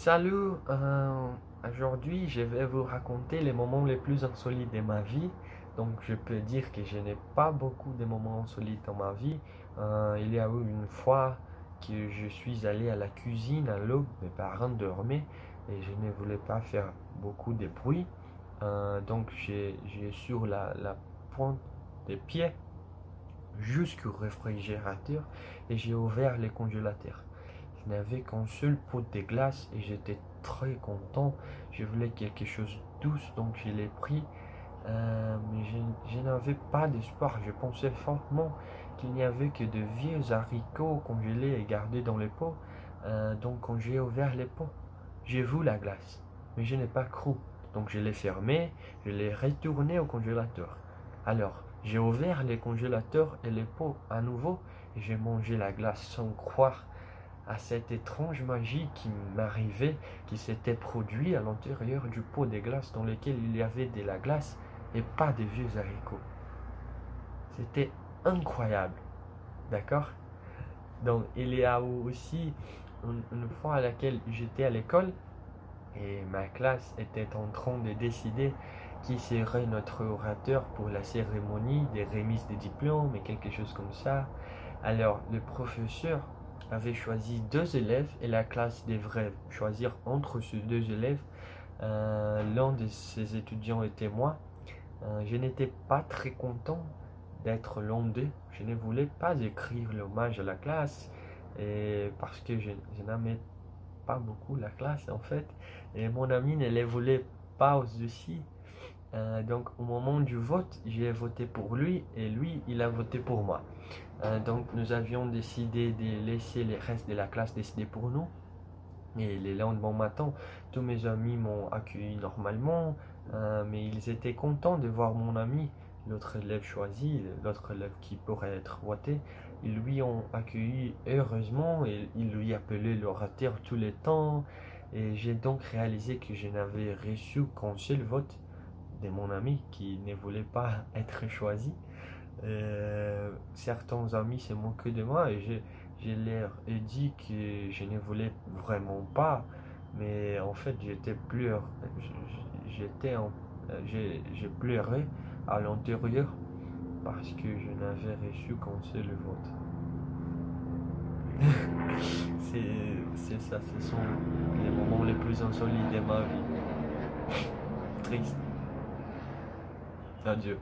Salut, aujourd'hui je vais vous raconter les moments les plus insolites de ma vie. Donc je peux dire que je n'ai pas beaucoup de moments insolites dans ma vie. Il y a eu une fois que je suis allé à la cuisine à l'aube, mes parents dormaient et je ne voulais pas faire beaucoup de bruit. Donc j'ai sur la pointe des pieds jusqu'au réfrigérateur et j'ai ouvert le congélateur. Je n'avais qu'un seul pot de glace et j'étais très content. Je voulais quelque chose de douce, donc je l'ai pris. Mais je n'avais pas d'espoir. Je pensais fortement qu'il n'y avait que de vieux haricots congelés et gardés dans les pots. Donc quand j'ai ouvert les pots, j'ai vu la glace, mais je n'ai pas cru. Donc je l'ai fermé, je l'ai retourné au congélateur. Alors, j'ai ouvert les congélateurs et les pots à nouveau et j'ai mangé la glace sans croire à cette étrange magie qui m'arrivait, qui s'était produite à l'intérieur du pot de glace dans lequel il y avait de la glace et pas de vieux haricots. C'était incroyable, d'accord? Donc il y a aussi une fois à laquelle j'étais à l'école et ma classe était en train de décider qui serait notre orateur pour la cérémonie des remises des diplômes et quelque chose comme ça. Alors le professeur avait choisi deux élèves et la classe devrait choisir entre ces deux élèves. L'un de ces étudiants était moi. Je n'étais pas très content d'être l'un d'eux. Je ne voulais pas écrire l'hommage à la classe et parce que je n'aimais pas beaucoup la classe en fait. Et mon ami ne les voulait pas aussi. Donc au moment du vote, j'ai voté pour lui et lui, il a voté pour moi. Donc nous avions décidé de laisser les restes de la classe décider pour nous. Et le lendemain matin, tous mes amis m'ont accueilli normalement, mais ils étaient contents de voir mon ami, l'autre élève choisi, l'autre élève qui pourrait être voté. Ils lui ont accueilli heureusement et ils lui appelaient l'orateur tous les temps. Et j'ai donc réalisé que je n'avais reçu qu'un seul vote de mon ami qui ne voulait pas être choisi. Certains amis se moquaient de moi et je leur ai dit que je ne voulais vraiment pas, mais en fait j'ai pleuré à l'intérieur parce que je n'avais reçu qu'un seul vote. C'est ça, ce sont les moments les plus insolites de ma vie. Triste. Adieu.